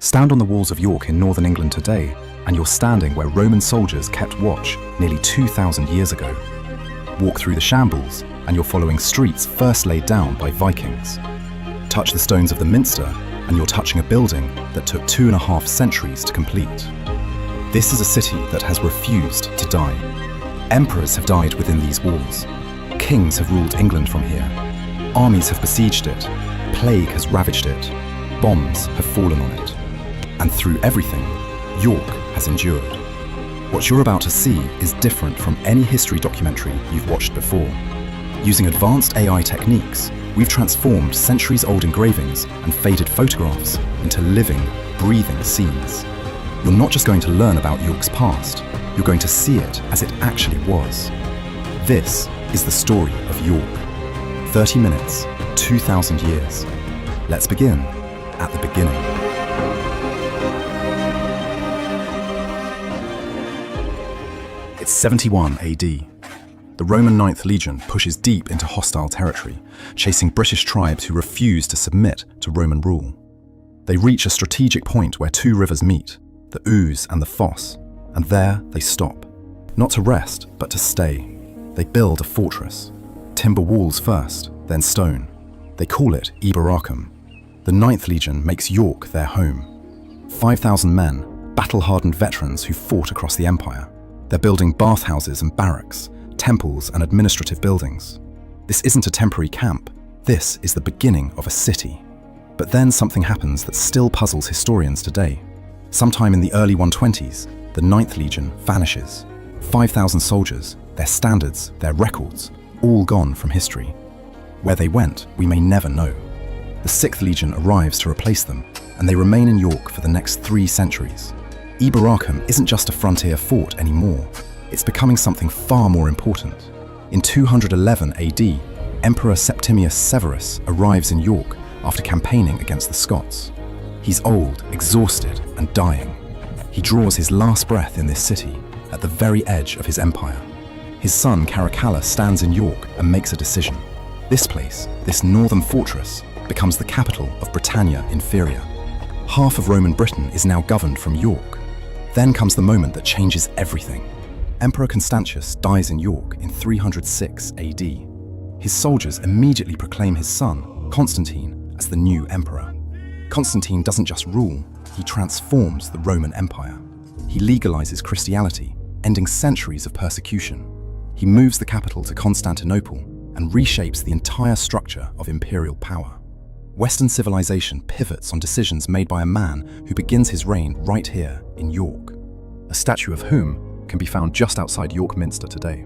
Stand on the walls of York in northern England today, and you're standing where Roman soldiers kept watch nearly 2,000 years ago. Walk through the shambles, and you're following streets first laid down by Vikings. Touch the stones of the Minster, and you're touching a building that took 2.5 centuries to complete. This is a city that has refused to die. Emperors have died within these walls. Kings have ruled England from here. Armies have besieged it. Plague has ravaged it. Bombs have fallen on it. And through everything, York has endured. What you're about to see is different from any history documentary you've watched before. Using advanced AI techniques, we've transformed centuries-old engravings and faded photographs into living, breathing scenes. You're not just going to learn about York's past, you're going to see it as it actually was. This is the story of York. 30 minutes, 2,000 years. Let's begin at the beginning. It's 71 AD. The Roman 9th Legion pushes deep into hostile territory, chasing British tribes who refuse to submit to Roman rule. They reach a strategic point where two rivers meet, the Ouse and the Foss, and there they stop. Not to rest, but to stay. They build a fortress. Timber walls first, then stone. They call it Eboracum. The 9th Legion makes York their home. 5,000 men, battle-hardened veterans who fought across the empire. They're building bathhouses and barracks, temples and administrative buildings. This isn't a temporary camp. This is the beginning of a city. But then something happens that still puzzles historians today. Sometime in the early 120s, the 9th Legion vanishes. 5,000 soldiers, their standards, their records, all gone from history. Where they went, we may never know. The 6th Legion arrives to replace them, and they remain in York for the next 3 centuries. Eboracum isn't just a frontier fort anymore. It's becoming something far more important. In 211 AD, Emperor Septimius Severus arrives in York after campaigning against the Scots. He's old, exhausted, and dying. He draws his last breath in this city, at the very edge of his empire. His son Caracalla stands in York and makes a decision. This place, this northern fortress, becomes the capital of Britannia Inferior. Half of Roman Britain is now governed from York. Then comes the moment that changes everything. Emperor Constantius dies in York in 306 AD. His soldiers immediately proclaim his son, Constantine, as the new emperor. Constantine doesn't just rule, he transforms the Roman Empire. He legalizes Christianity, ending centuries of persecution. He moves the capital to Constantinople and reshapes the entire structure of imperial power. Western civilization pivots on decisions made by a man who begins his reign right here in York, a statue of whom can be found just outside York Minster today.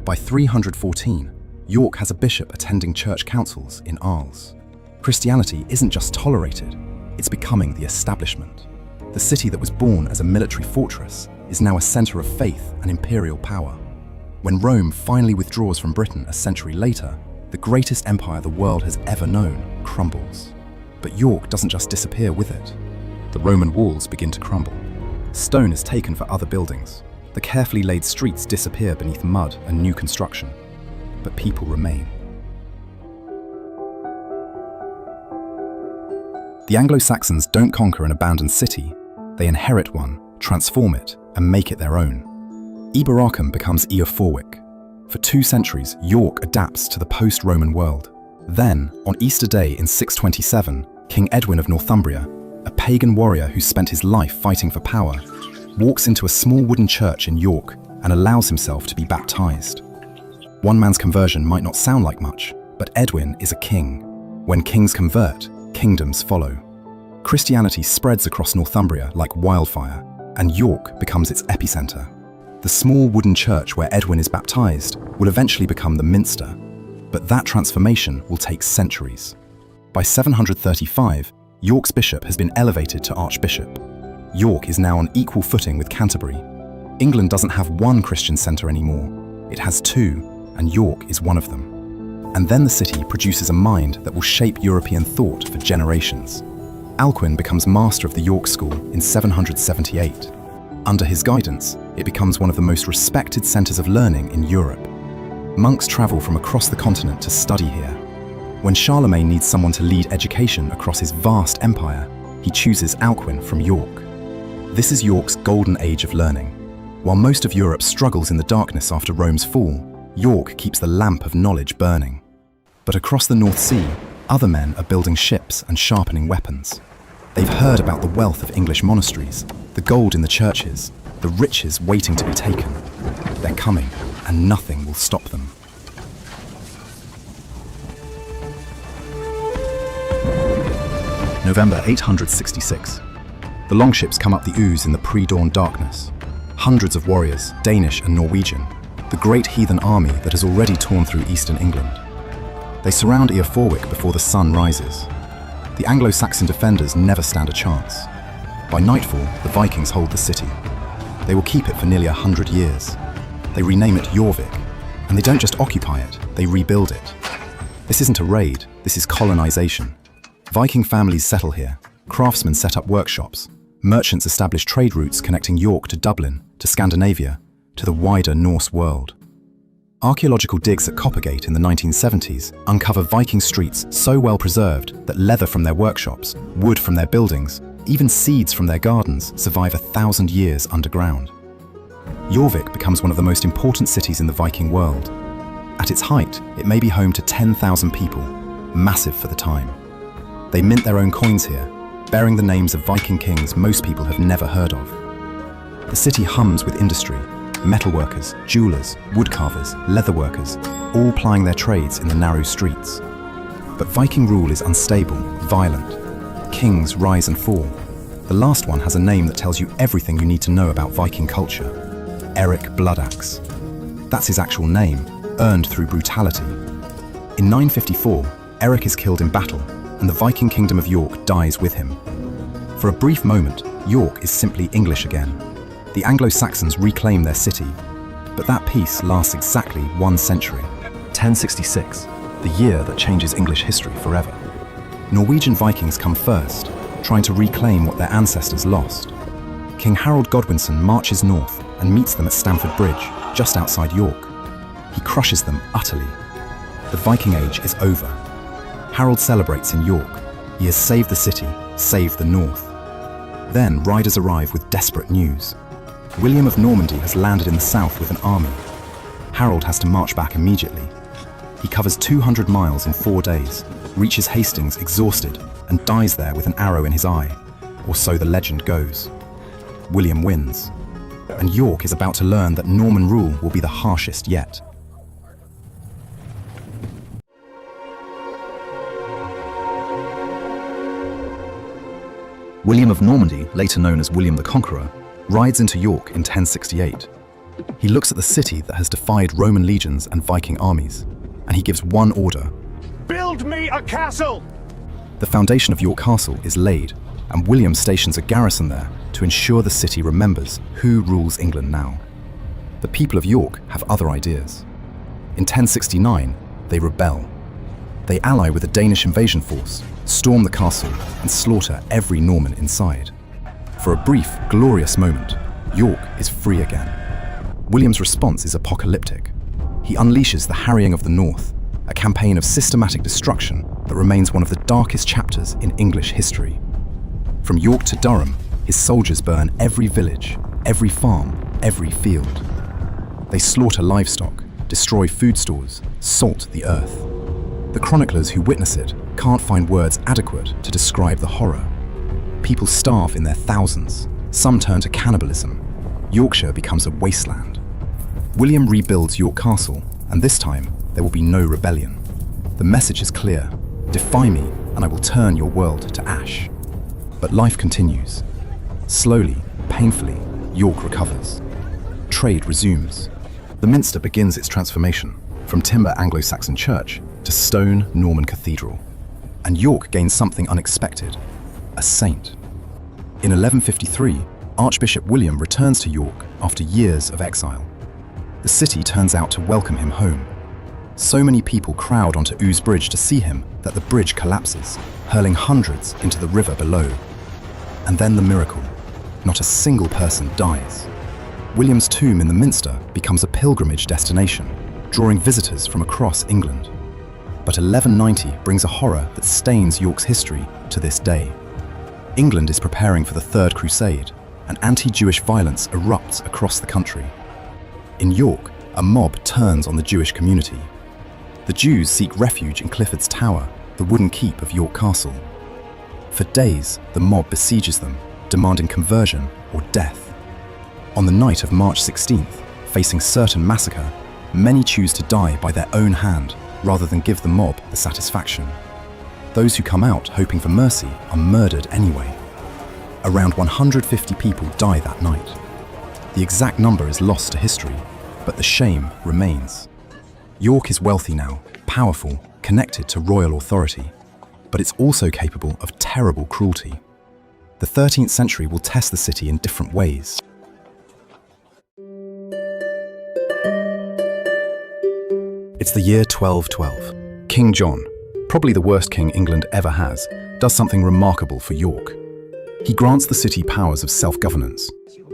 By 314, York has a bishop attending church councils in Arles. Christianity isn't just tolerated, it's becoming the establishment. The city that was born as a military fortress is now a center of faith and imperial power. When Rome finally withdraws from Britain a century later, the greatest empire the world has ever known crumbles. But York doesn't just disappear with it. The Roman walls begin to crumble. Stone is taken for other buildings. The carefully laid streets disappear beneath mud and new construction. But people remain. The Anglo-Saxons don't conquer an abandoned city. They inherit one, transform it, and make it their own. Eboracum becomes Eoforwic. For 2 centuries, York adapts to the post-Roman world. Then, on Easter Day in 627, King Edwin of Northumbria, a pagan warrior who spent his life fighting for power, walks into a small wooden church in York and allows himself to be baptized. One man's conversion might not sound like much, but Edwin is a king. When kings convert, kingdoms follow. Christianity spreads across Northumbria like wildfire, and York becomes its epicenter. The small wooden church where Edwin is baptized will eventually become the Minster, but that transformation will take centuries. By 735, York's bishop has been elevated to archbishop. York is now on equal footing with Canterbury. England doesn't have one Christian centre anymore. It has 2, and York is one of them. And then the city produces a mind that will shape European thought for generations. Alcuin becomes master of the York School in 778. Under his guidance, it becomes one of the most respected centres of learning in Europe. Monks travel from across the continent to study here. When Charlemagne needs someone to lead education across his vast empire, he he chooses Alcuin from York. This is York's golden age of learning. While most of Europe struggles in the darkness after Rome's fall, York keeps the lamp of knowledge burning. But across the North Sea, other men are building ships and sharpening weapons. They've heard about the wealth of English monasteries, the gold in the churches, the riches waiting to be taken. They're coming, and nothing will stop them. November 866. The longships come up the Ouse in the pre-dawn darkness. Hundreds of warriors, Danish and Norwegian, the great heathen army that has already torn through eastern England. They surround Eoforwic before the sun rises. The Anglo-Saxon defenders never stand a chance. By nightfall, the Vikings hold the city. They will keep it for nearly 100 years. They rename it Jorvik, and they don't just occupy it, they rebuild it. This isn't a raid, this is colonization. Viking families settle here, craftsmen set up workshops, merchants establish trade routes connecting York to Dublin, to Scandinavia, to the wider Norse world. Archaeological digs at Coppergate in the 1970s uncover Viking streets so well preserved that leather from their workshops, wood from their buildings, even seeds from their gardens survive 1,000 years underground. Jorvik becomes one of the most important cities in the Viking world. At its height, it may be home to 10,000 people, massive for the time. They mint their own coins here, bearing the names of Viking kings most people have never heard of. The city hums with industry, metalworkers, jewelers, woodcarvers, leatherworkers, all plying their trades in the narrow streets. But Viking rule is unstable, violent. Kings rise and fall. The last one has a name that tells you everything you need to know about Viking culture. Eric Bloodaxe. That's his actual name, earned through brutality. In 954, Eric is killed in battle, and the Viking kingdom of York dies with him. For a brief moment, York is simply English again. The Anglo-Saxons reclaim their city, but that peace lasts exactly 1 century. 1066, the year that changes English history forever. Norwegian Vikings come first, trying to reclaim what their ancestors lost. King Harold Godwinson marches north and meets them at Stamford Bridge, just outside York. He crushes them utterly. The Viking Age is over. Harold celebrates in York. He has saved the city, saved the north. Then riders arrive with desperate news. William of Normandy has landed in the south with an army. Harold has to march back immediately. He covers 200 miles in 4 days, reaches Hastings exhausted, and dies there with an arrow in his eye, or so the legend goes. William wins, and York is about to learn that Norman rule will be the harshest yet. William of Normandy, later known as William the Conqueror, rides into York in 1068. He looks at the city that has defied Roman legions and Viking armies, and he gives one order. Build me a castle! The foundation of York Castle is laid, and William stations a garrison there to ensure the city remembers who rules England now. The people of York have other ideas. In 1069, they rebel. They ally with a Danish invasion force, storm the castle, and slaughter every Norman inside. For a brief, glorious moment, York is free again. William's response is apocalyptic. He unleashes the harrying of the North, a campaign of systematic destruction that remains one of the darkest chapters in English history. From York to Durham, his soldiers burn every village, every farm, every field. They slaughter livestock, destroy food stores, salt the earth. The chroniclers who witness it can't find words adequate to describe the horror. People starve in their thousands. Some turn to cannibalism. Yorkshire becomes a wasteland. William rebuilds York Castle, and this time there will be no rebellion. The message is clear. Defy me, and I will turn your world to ash. But life continues. Slowly, painfully, York recovers. Trade resumes. The Minster begins its transformation, from timber Anglo-Saxon church to stone Norman cathedral. And York gains something unexpected, a saint. In 1153, Archbishop William returns to York after years of exile. The city turns out to welcome him home. So many people crowd onto Ouse Bridge to see him that the bridge collapses, hurling hundreds into the river below. And then the miracle. Not a single person dies. William's tomb in the Minster becomes a pilgrimage destination, drawing visitors from across England. But 1190 brings a horror that stains York's history to this day. England is preparing for the Third Crusade, and anti-Jewish violence erupts across the country. In York, a mob turns on the Jewish community. The Jews seek refuge in Clifford's Tower, the wooden keep of York Castle. For days, the mob besieges them, demanding conversion or death. On the night of March 16th, facing certain massacre, many choose to die by their own hand rather than give the mob the satisfaction. Those who come out hoping for mercy are murdered anyway. Around 150 people die that night. The exact number is lost to history, but the shame remains. York is wealthy now, powerful, connected to royal authority, but it's also capable of terrible cruelty. The 13th century will test the city in different ways. It's the year 1212. King John, probably the worst king England ever has, does something remarkable for York. He grants the city powers of self-governance.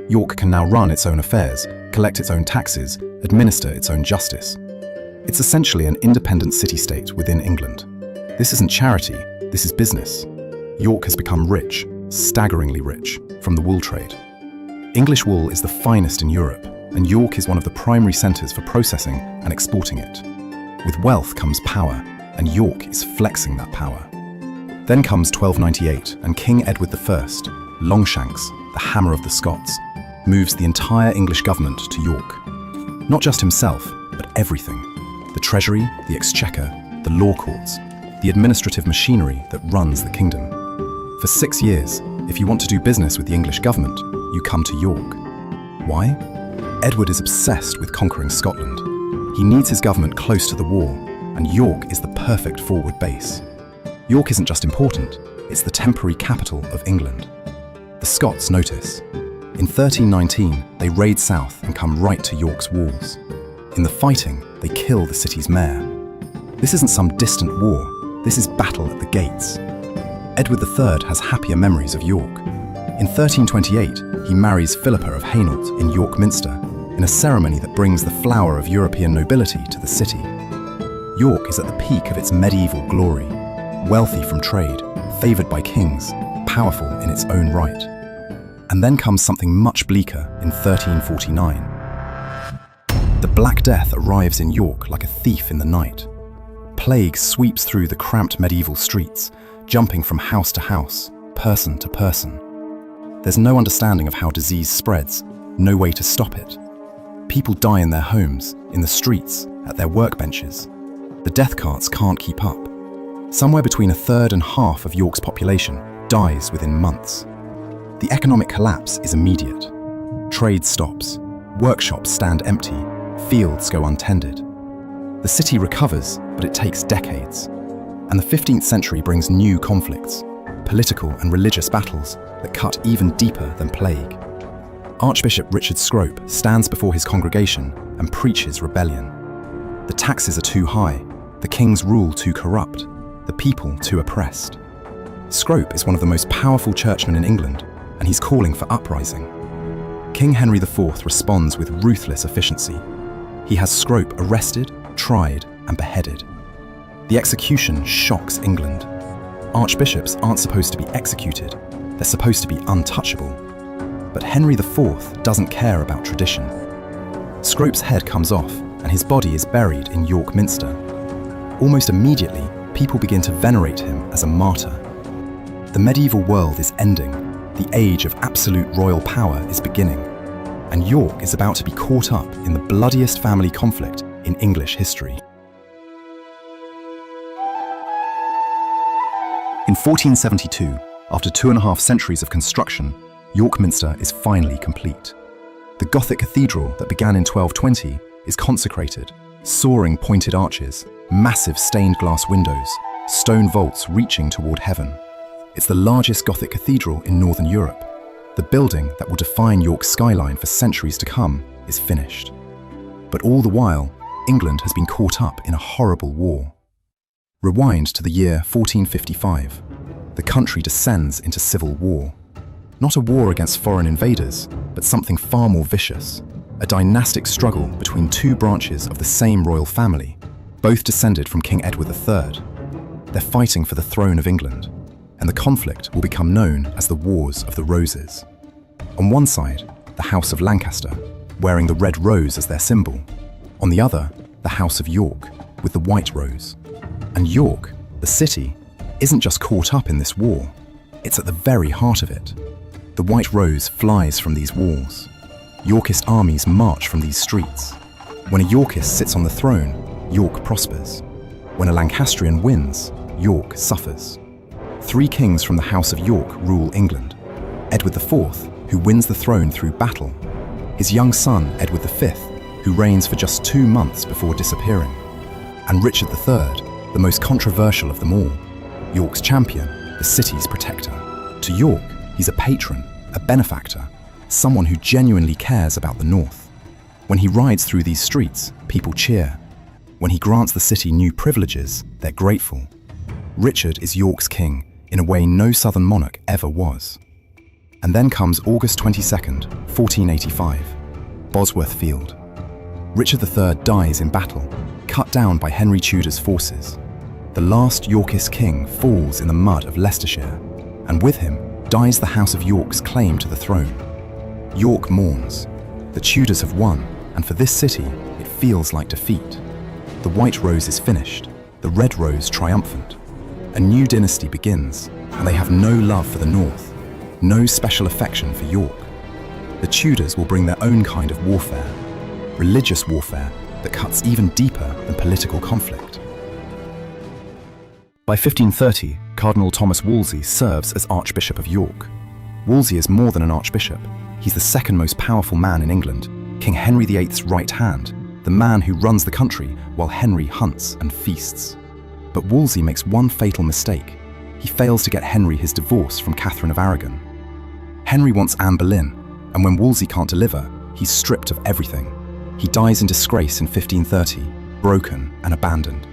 York can now run its own affairs, collect its own taxes, administer its own justice. It's essentially an independent city-state within England. This isn't charity, this is business. York has become rich, staggeringly rich, from the wool trade. English wool is the finest in Europe, and York is one of the primary centres for processing and exporting it. With wealth comes power, and York is flexing that power. Then comes 1298, and King Edward I, Longshanks, the Hammer of the Scots, moves the entire English government to York. Not just himself, but everything. The treasury, the exchequer, the law courts, the administrative machinery that runs the kingdom. For 6 years, if you want to do business with the English government, you come to York. Why? Edward is obsessed with conquering Scotland. He needs his government close to the war, and York is the perfect forward base. York isn't just important, it's the temporary capital of England. The Scots notice. In 1319, they raid south and come right to York's walls. In the fighting, they kill the city's mayor. This isn't some distant war, this is battle at the gates. Edward III has happier memories of York. In 1328, he marries Philippa of Hainault in York Minster, in a ceremony that brings the flower of European nobility to the city. York is at the peak of its medieval glory, wealthy from trade, favoured by kings, powerful in its own right. And then comes something much bleaker in 1349. The Black Death arrives in York like a thief in the night. Plague sweeps through the cramped medieval streets, jumping from house to house, person to person. There's no understanding of how disease spreads, no way to stop it. People die in their homes, in the streets, at their workbenches. The death carts can't keep up. Somewhere between a third and half of York's population dies within months. The economic collapse is immediate. Trade stops, workshops stand empty, fields go untended. The city recovers, but it takes decades. And the 15th century brings new conflicts, political and religious battles that cut even deeper than plague. Archbishop Richard Scrope stands before his congregation and preaches rebellion. The taxes are too high, the king's rule too corrupt, the people too oppressed. Scrope is one of the most powerful churchmen in England, and he's calling for uprising. King Henry IV responds with ruthless efficiency. He has Scrope arrested, tried, and beheaded. The execution shocks England. Archbishops aren't supposed to be executed, they're supposed to be untouchable. But Henry IV doesn't care about tradition. Scrope's head comes off, and his body is buried in York Minster. Almost immediately, people begin to venerate him as a martyr. The medieval world is ending, the age of absolute royal power is beginning, and York is about to be caught up in the bloodiest family conflict in English history. In 1472, after 2.5 centuries of construction, York Minster is finally complete. The Gothic cathedral that began in 1220 is consecrated, soaring pointed arches, massive stained glass windows, stone vaults reaching toward heaven. It's the largest Gothic cathedral in Northern Europe. The building that will define York's skyline for centuries to come is finished. But all the while, England has been caught up in a horrible war. Rewind to the year 1455. The country descends into civil war. Not a war against foreign invaders, but something far more vicious. A dynastic struggle between two branches of the same royal family, both descended from King Edward III. They're fighting for the throne of England. and the conflict will become known as the Wars of the Roses. On one side, the House of Lancaster, wearing the red rose as their symbol. On the other, the House of York, with the white rose. And York, the city, isn't just caught up in this war, it's at the very heart of it. The white rose flies from these walls. Yorkist armies march from these streets. When a Yorkist sits on the throne, York prospers. When a Lancastrian wins, York suffers. 3 kings from the House of York rule England. Edward IV, who wins the throne through battle. His young son, Edward V, who reigns for just 2 months before disappearing. And Richard III, the most controversial of them all, York's champion, the city's protector. To York, he's a patron, a benefactor, someone who genuinely cares about the North. When he rides through these streets, people cheer. When he grants the city new privileges, they're grateful. Richard is York's king in a way no southern monarch ever was. And then comes August 22nd, 1485, Bosworth Field. Richard III dies in battle, cut down by Henry Tudor's forces. The last Yorkist king falls in the mud of Leicestershire, and with him dies the House of York's claim to the throne. York mourns. The Tudors have won, and for this city, it feels like defeat. The white rose is finished, the red rose triumphant. A new dynasty begins, and they have no love for the North, no special affection for York. The Tudors will bring their own kind of warfare, religious warfare that cuts even deeper than political conflict. By 1530, Cardinal Thomas Wolsey serves as Archbishop of York. Wolsey is more than an archbishop. He's the second most powerful man in England, King Henry VIII's right hand, the man who runs the country while Henry hunts and feasts. But Wolsey makes one fatal mistake. He fails to get Henry his divorce from Catherine of Aragon. Henry wants Anne Boleyn, and when Wolsey can't deliver, he's stripped of everything. He dies in disgrace in 1530, broken and abandoned.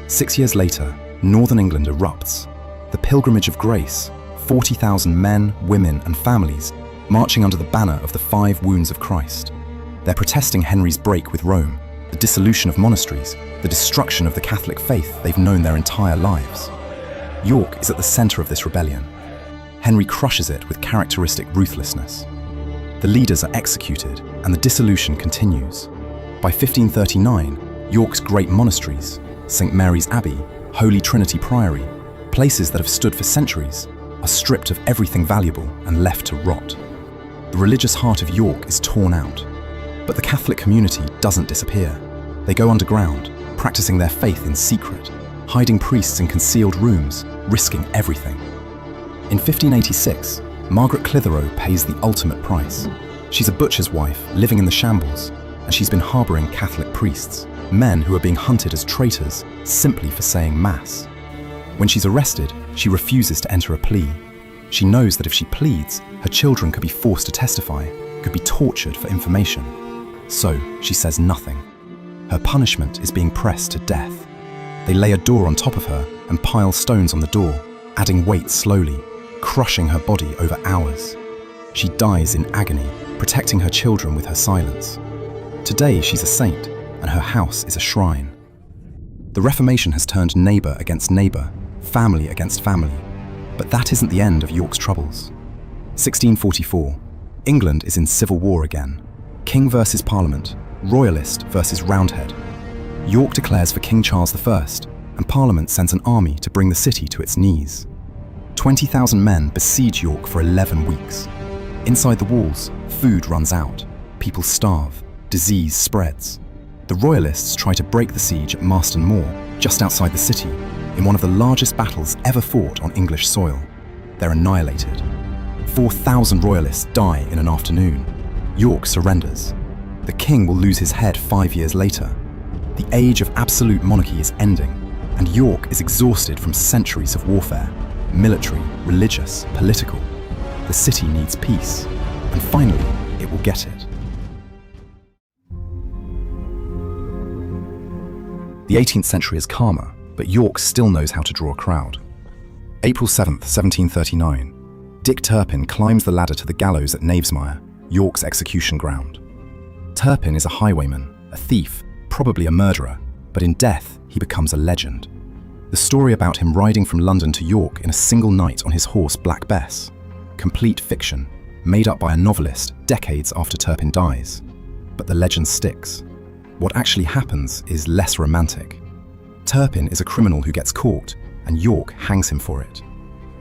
6 years later, Northern England erupts. The Pilgrimage of Grace, 40,000 men, women and families marching under the banner of the 5 wounds of Christ. They're protesting Henry's break with Rome, the dissolution of monasteries, the destruction of the Catholic faith they've known their entire lives. York is at the centre of this rebellion. Henry crushes it with characteristic ruthlessness. The leaders are executed and the dissolution continues. By 1539, York's great monasteries, St. Mary's Abbey, Holy Trinity Priory, places that have stood for centuries, are stripped of everything valuable and left to rot. The religious heart of York is torn out. But the Catholic community doesn't disappear. They go underground, practicing their faith in secret, hiding priests in concealed rooms, risking everything. In 1586, Margaret Clitheroe pays the ultimate price. She's a butcher's wife living in the shambles, and she's been harbouring Catholic priests, men who are being hunted as traitors simply for saying Mass. When she's arrested, she refuses to enter a plea. She knows that if she pleads, her children could be forced to testify, could be tortured for information. So she says nothing. Her punishment is being pressed to death. They lay a door on top of her and pile stones on the door, adding weight slowly, crushing her body over hours. She dies in agony, protecting her children with her silence. Today she's a saint, and her house is a shrine. The Reformation has turned neighbour against neighbour, family against family. But that isn't the end of York's troubles. 1644. England is in civil war again. King versus Parliament, Royalist versus Roundhead. York declares for King Charles I, and Parliament sends an army to bring the city to its knees. 20,000 men besiege York for 11 weeks. Inside the walls, food runs out, people starve, disease spreads. The Royalists try to break the siege at Marston Moor, just outside the city, in one of the largest battles ever fought on English soil. They're annihilated. 4,000 Royalists die in an afternoon. York surrenders. The king will lose his head 5 years later. The age of absolute monarchy is ending, and York is exhausted from centuries of warfare, military, religious, political. The city needs peace, and finally, it will get it. The 18th century is calmer, but York still knows how to draw a crowd. April 7th, 1739. Dick Turpin climbs the ladder to the gallows at Knavesmire, York's execution ground. Turpin is a highwayman, a thief, probably a murderer, but in death he becomes a legend. The The story about him riding from London to York in a single night on his horse Black Bess. Complete fiction, made up by a novelist decades after Turpin dies. But the legend sticks. What actually happens is less romantic. Turpin is a criminal who gets caught, and York hangs him for it.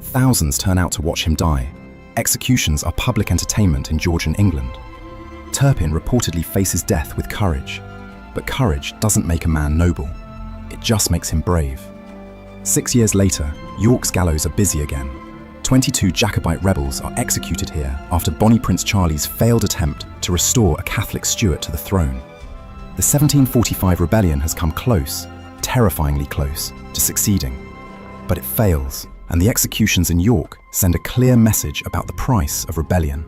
Thousands turn out to watch him die. Executions are public entertainment in Georgian England. Turpin reportedly faces death with courage, but courage doesn't make a man noble. It just makes him brave. 6 years later, York's gallows are busy again. 22 Jacobite rebels are executed here after Bonnie Prince Charlie's failed attempt to restore a Catholic Stuart to the throne. The 1745 rebellion has come close, terrifyingly close, to succeeding. But it fails, and the executions in York send a clear message about the price of rebellion.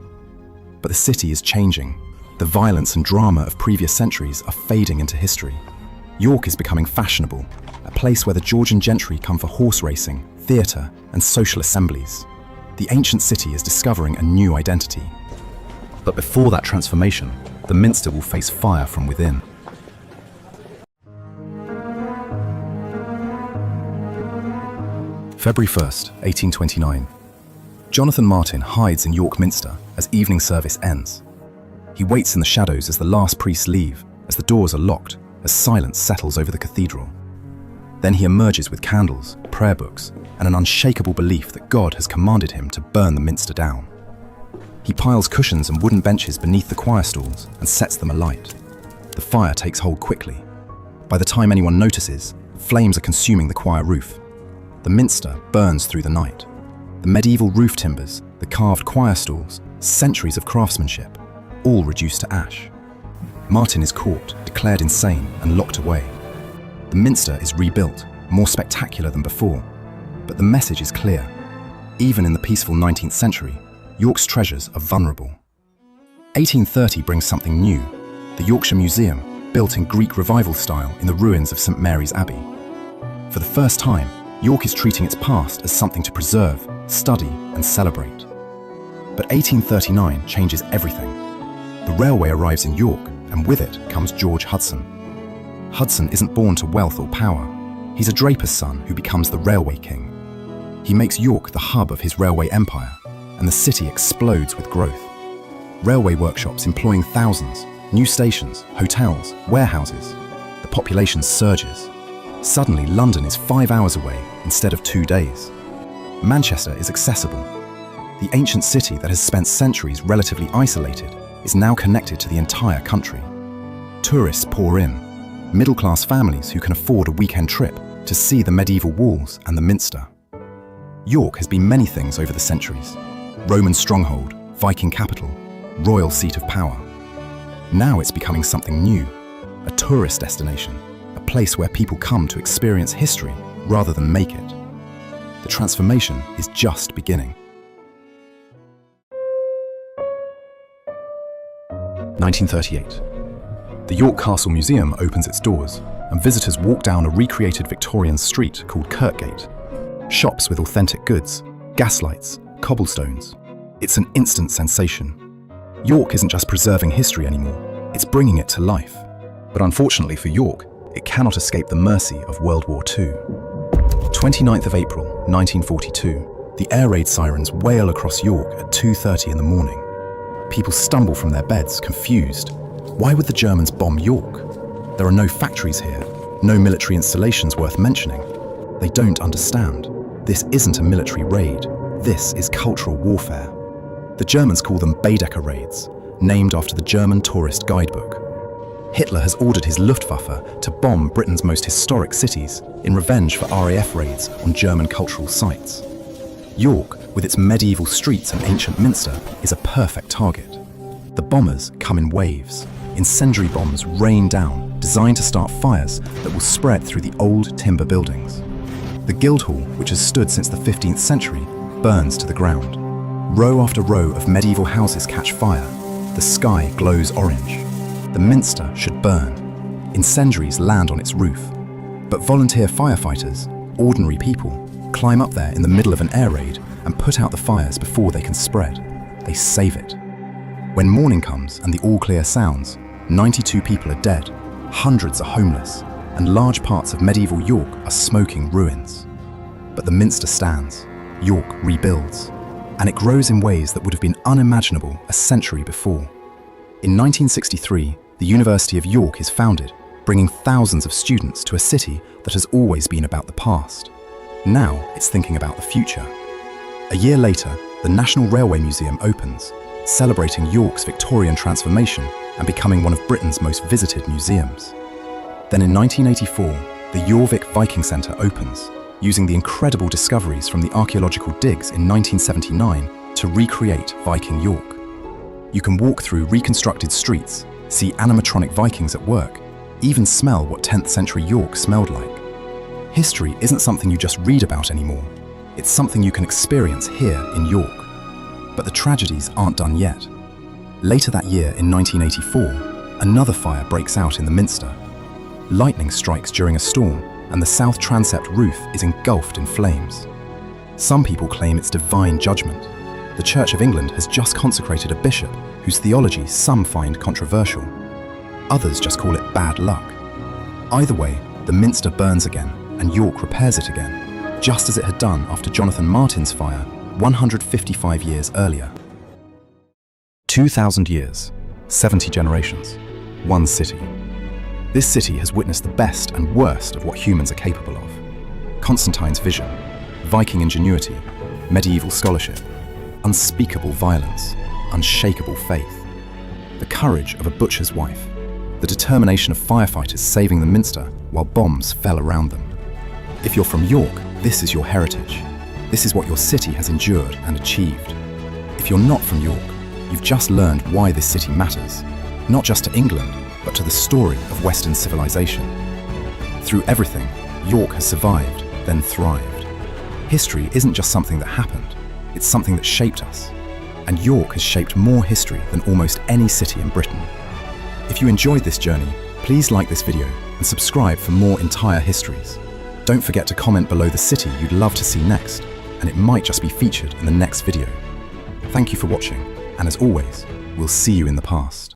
But the city is changing. The violence and drama of previous centuries are fading into history. York is becoming fashionable, a place where the Georgian gentry come for horse racing, theatre, and social assemblies. The ancient city is discovering a new identity. But before that transformation, the Minster will face fire from within. February 1st, 1829. Jonathan Martin hides in York Minster as evening service ends. He waits in the shadows as the last priests leave, as the doors are locked, as silence settles over the cathedral. Then he emerges with candles, prayer books, and an unshakable belief that God has commanded him to burn the Minster down. He piles cushions and wooden benches beneath the choir stalls and sets them alight. The fire takes hold quickly. By the time anyone notices, flames are consuming the choir roof. The Minster burns through the night. The medieval roof timbers, the carved choir stalls, centuries of craftsmanship, all reduced to ash. Martin is caught, declared insane, and locked away. The Minster is rebuilt, more spectacular than before. But the message is clear. Even in the peaceful 19th century, York's treasures are vulnerable. 1830 brings something new, the Yorkshire Museum, built in Greek Revival style in the ruins of St Mary's Abbey. For the first time, York is treating its past as something to preserve, study, and celebrate. But 1839 changes everything. The railway arrives in York, and with it comes George Hudson. Hudson isn't born to wealth or power. He's a draper's son who becomes the railway king. He makes York the hub of his railway empire, and the city explodes with growth. Railway workshops employing thousands, new stations, hotels, warehouses. The population surges. Suddenly, London is 5 hours away instead of 2 days. Manchester is accessible. The ancient city that has spent centuries relatively isolated is now connected to the entire country. Tourists pour in, middle-class families who can afford a weekend trip to see the medieval walls and the Minster. York has been many things over the centuries. Roman stronghold, Viking capital, royal seat of power. Now it's becoming something new, a tourist destination, a place where people come to experience history rather than make it. The transformation is just beginning. 1938. The York Castle Museum opens its doors, and visitors walk down a recreated Victorian street called Kirkgate. Shops with authentic goods, gaslights, cobblestones. It's an instant sensation. York isn't just preserving history anymore, it's bringing it to life. But unfortunately for York, it cannot escape the mercy of World War II. 29th of April, 1942, the air raid sirens wail across York at 2:30 in the morning. People stumble from their beds, confused. Why would the Germans bomb York? There are no factories here, no military installations worth mentioning. They don't understand. This isn't a military raid. This is cultural warfare. The Germans call them Baedeker Raids, named after the German tourist guidebook. Hitler has ordered his Luftwaffe to bomb Britain's most historic cities in revenge for RAF raids on German cultural sites. York, with its medieval streets and ancient Minster, is a perfect target. The bombers come in waves. Incendiary bombs rain down, designed to start fires that will spread through the old timber buildings. The Guildhall, which has stood since the 15th century, burns to the ground. Row after row of medieval houses catch fire. The sky glows orange. The Minster should burn. Incendiaries land on its roof. But volunteer firefighters, ordinary people, climb up there in the middle of an air raid and put out the fires before they can spread. They save it. When morning comes and the all clear sounds, 92 people are dead, hundreds are homeless. and large parts of medieval York are smoking ruins. But the Minster stands, York rebuilds, and it grows in ways that would have been unimaginable a century before. In 1963, the University of York is founded, bringing thousands of students to a city that has always been about the past. Now it's thinking about the future. A year later, the National Railway Museum opens, celebrating York's Victorian transformation and becoming one of Britain's most visited museums. Then in 1984, the Jorvik Viking Centre opens, using the incredible discoveries from the archaeological digs in 1979 to recreate Viking York. You can walk through reconstructed streets, see animatronic Vikings at work, even smell what 10th century York smelled like. History isn't something you just read about anymore. It's something you can experience here in York. But the tragedies aren't done yet. Later that year in 1984, another fire breaks out in the Minster. Lightning strikes during a storm, and the south transept roof is engulfed in flames. Some people claim it's divine judgment. The Church of England has just consecrated a bishop whose theology some find controversial. Others just call it bad luck. Either way, the Minster burns again, and York repairs it again, just as it had done after Jonathan Martin's fire 155 years earlier. 2,000 years, 70 generations, one city. This city has witnessed the best and worst of what humans are capable of. Constantine's vision, Viking ingenuity, medieval scholarship, unspeakable violence, unshakable faith, the courage of a butcher's wife, the determination of firefighters saving the Minster while bombs fell around them. If you're from York, this is your heritage. This is what your city has endured and achieved. If you're not from York, you've just learned why this city matters, not just to England, but to the story of Western civilization. Through everything, York has survived, then thrived. History isn't just something that happened, it's something that shaped us. And York has shaped more history than almost any city in Britain. If you enjoyed this journey, please like this video and subscribe for more entire histories. Don't forget to comment below the city you'd love to see next, and it might just be featured in the next video. Thank you for watching, and as always, we'll see you in the past.